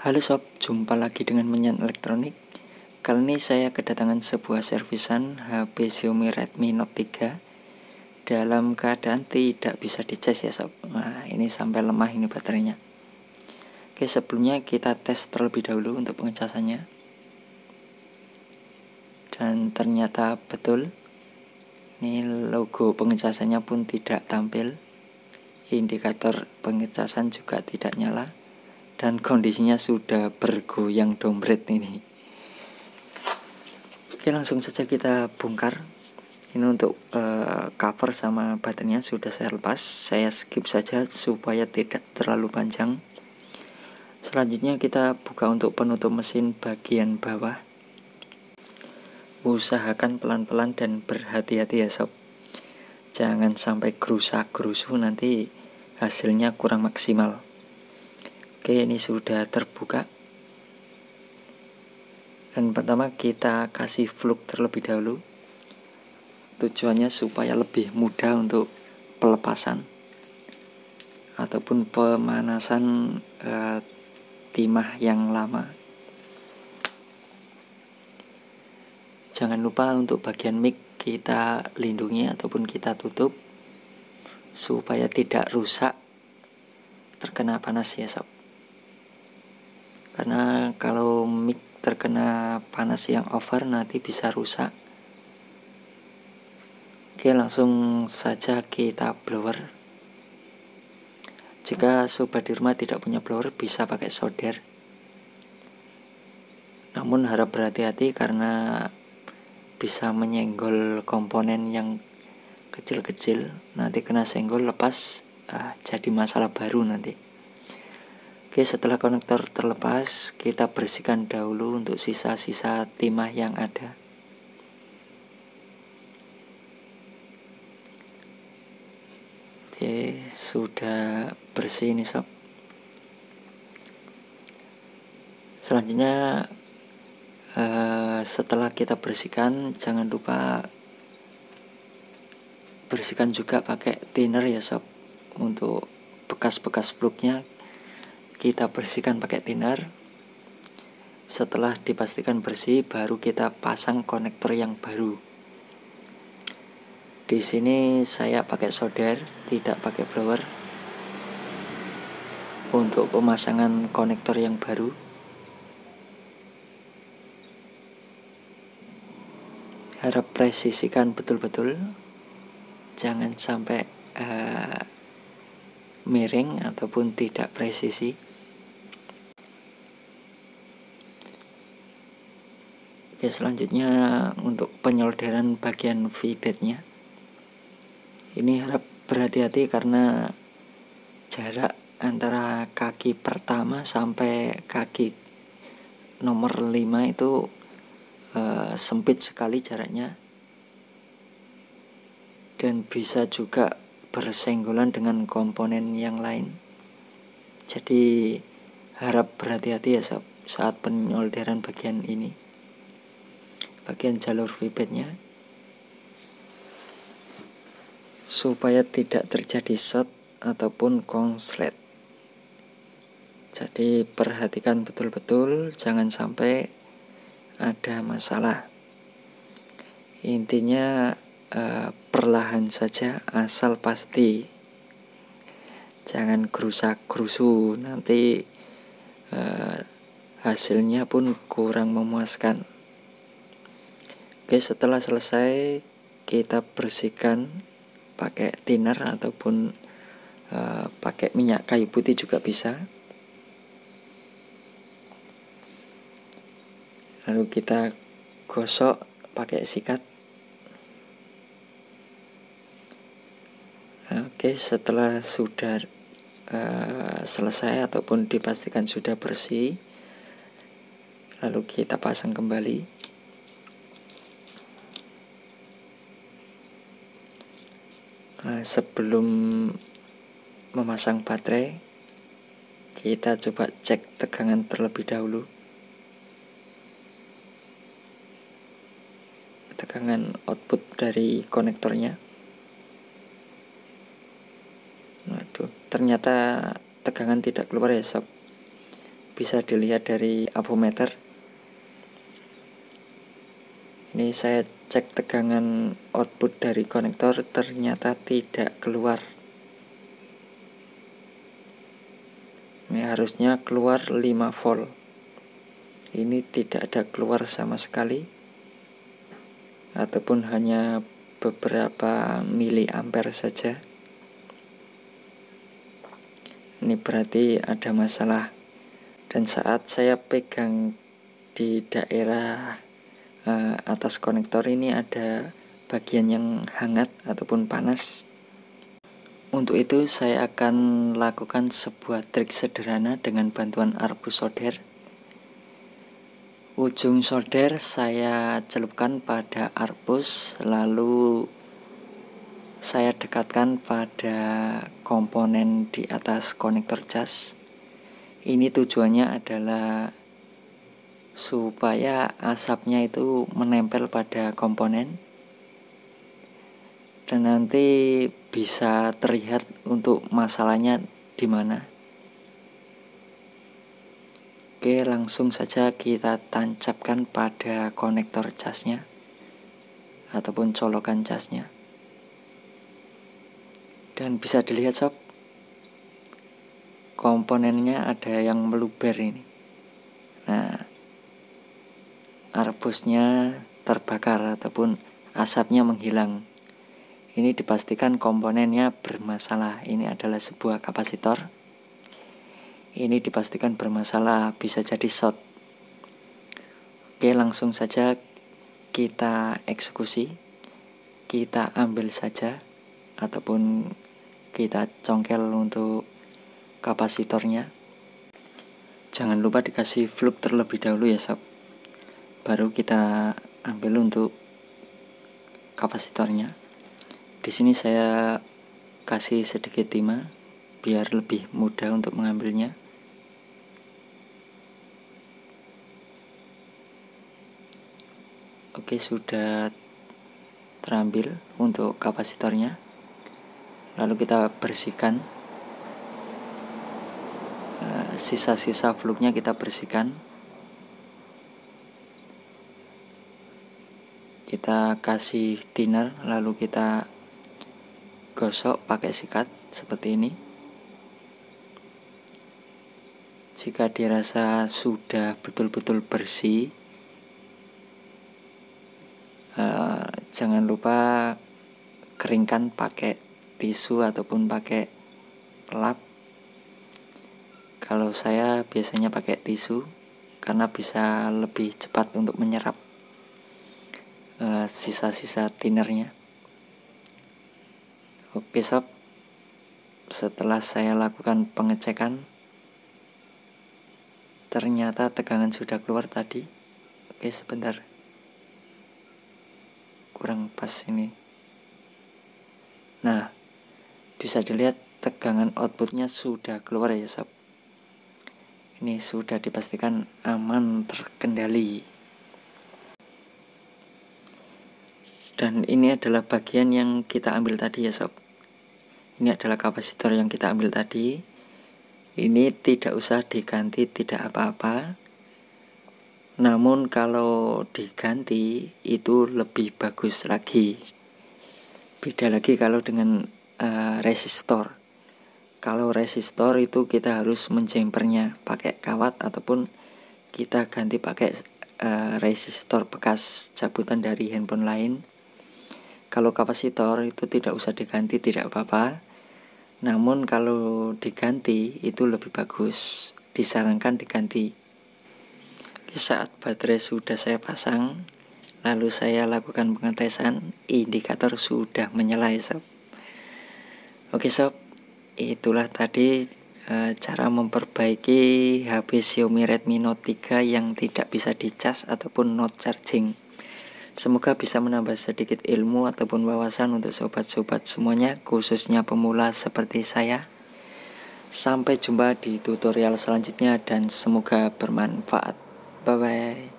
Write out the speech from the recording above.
Halo sob, jumpa lagi dengan Menyan Elektronik. Kali ini saya kedatangan sebuah servisan HP Xiaomi Redmi Note 3 dalam keadaan tidak bisa dicas ya sob. Nah, ini sampai lemah ini baterainya. Oke, sebelumnya kita tes terlebih dahulu untuk pengecasannya. Dan ternyata betul. Ini logo pengecasannya pun tidak tampil. Indikator pengecasan juga tidak nyala. Dan kondisinya sudah bergoyang dompet ini. Oke, langsung saja kita bongkar. Ini untuk cover sama baterainya sudah saya lepas. Saya skip saja supaya tidak terlalu panjang. Selanjutnya kita buka untuk penutup mesin bagian bawah. Usahakan pelan-pelan dan berhati-hati ya sob. Jangan sampai gerusak-gerusu, nanti hasilnya kurang maksimal. Oke, ini sudah terbuka. Dan pertama kita kasih fluk terlebih dahulu. Tujuannya supaya lebih mudah untuk pelepasan ataupun pemanasan timah yang lama. Jangan lupa untuk bagian mic kita lindungi ataupun kita tutup supaya tidak rusak terkena panas ya sob. Karena kalau mic terkena panas yang over nanti bisa rusak. Oke, langsung saja kita blower. Jika sobat di rumah tidak punya blower bisa pakai solder. Namun harap berhati-hati karena bisa menyenggol komponen yang kecil-kecil. Nanti kena senggol lepas, jadi masalah baru nanti. Oke, setelah konektor terlepas, kita bersihkan dahulu untuk sisa-sisa timah yang ada. Oke, sudah bersih nih sob. Selanjutnya setelah kita bersihkan, jangan lupa bersihkan juga pakai thinner ya sob. Untuk bekas-bekas plugnya kita bersihkan pakai thinner. Setelah dipastikan bersih, baru kita pasang konektor yang baru. Di sini saya pakai solder, tidak pakai blower untuk pemasangan konektor yang baru. Harap presisikan betul-betul, jangan sampai miring ataupun tidak presisi. Oke, selanjutnya untuk penyolderan bagian V-bednya. Ini harap berhati-hati karena jarak antara kaki pertama sampai kaki nomor 5 itu sempit sekali jaraknya. Dan bisa juga bersenggolan dengan komponen yang lain. Jadi harap berhati-hati ya sob saat penyolderan bagian ini. Bagian jalur V-bednya. Supaya tidak terjadi short ataupun konslet. Jadi perhatikan betul-betul, jangan sampai ada masalah. Intinya perlahan saja asal pasti. Jangan gerusak-gerusu, nanti hasilnya pun kurang memuaskan. Oke, setelah selesai kita bersihkan pakai thinner ataupun pakai minyak kayu putih juga bisa. Lalu kita gosok pakai sikat. Oke, setelah sudah selesai ataupun dipastikan sudah bersih, lalu kita pasang kembali. Sebelum memasang baterai, kita coba cek tegangan terlebih dahulu. Tegangan output dari konektornya. Waduh, ternyata tegangan tidak keluar ya sob. bisa dilihat dari avometer. Ini saya cek tegangan output dari konektor, ternyata tidak keluar. Ini harusnya keluar 5 volt. Ini tidak ada keluar sama sekali, ataupun hanya beberapa miliampere saja. Ini berarti ada masalah. Dan saat saya pegang di daerah atas konektor ini ada bagian yang hangat ataupun panas. Untuk itu saya akan lakukan sebuah trik sederhana dengan bantuan arbus solder. Ujung solder saya celupkan pada arbus, lalu saya dekatkan pada komponen di atas konektor cas. Ini tujuannya adalah supaya asapnya itu menempel pada komponen dan nanti bisa terlihat untuk masalahnya di mana. Oke, langsung saja kita tancapkan pada konektor casnya ataupun colokan casnya. Dan bisa dilihat sob, komponennya ada yang meluber ini. Nah, arbusnya terbakar ataupun asapnya menghilang. Ini dipastikan komponennya bermasalah. Ini adalah sebuah kapasitor. Ini dipastikan bermasalah, bisa jadi short. Oke, langsung saja kita eksekusi. Kita ambil saja ataupun kita congkel untuk kapasitornya. Jangan lupa dikasih flup terlebih dahulu ya sob, baru kita ambil untuk kapasitornya. Di sini saya kasih sedikit timah biar lebih mudah untuk mengambilnya. Oke, sudah terambil untuk kapasitornya. Lalu kita bersihkan sisa-sisa fluknya, kita bersihkan. Kita kasih thinner, lalu kita gosok pakai sikat seperti ini. Jika dirasa sudah betul-betul bersih, jangan lupa keringkan pakai tisu ataupun pakai lap. Kalau saya biasanya pakai tisu karena bisa lebih cepat untuk menyerap sisa-sisa thinnernya. Oke sob, setelah saya lakukan pengecekan, ternyata tegangan sudah keluar tadi. Oke, sebentar, kurang pas ini. Nah, bisa dilihat tegangan outputnya sudah keluar ya sob. Ini sudah dipastikan aman, terkendali. Dan ini adalah bagian yang kita ambil tadi ya sob. Ini adalah kapasitor yang kita ambil tadi. Ini tidak usah diganti, tidak apa-apa. Namun kalau diganti itu lebih bagus lagi. Beda lagi kalau dengan resistor. Kalau resistor itu kita harus menjempernya pakai kawat ataupun kita ganti pakai resistor bekas cabutan dari handphone lain. Kalau kapasitor itu tidak usah diganti, tidak apa-apa. Namun kalau diganti itu lebih bagus, disarankan diganti. Saat baterai sudah saya pasang, lalu saya lakukan pengetesan, indikator sudah menyala sob. Oke sob, itulah tadi cara memperbaiki HP Xiaomi Redmi Note 3 yang tidak bisa dicas ataupun not charging. Semoga bisa menambah sedikit ilmu ataupun wawasan untuk sobat-sobat semuanya, khususnya pemula seperti saya. Sampai jumpa di tutorial selanjutnya dan semoga bermanfaat. Bye-bye.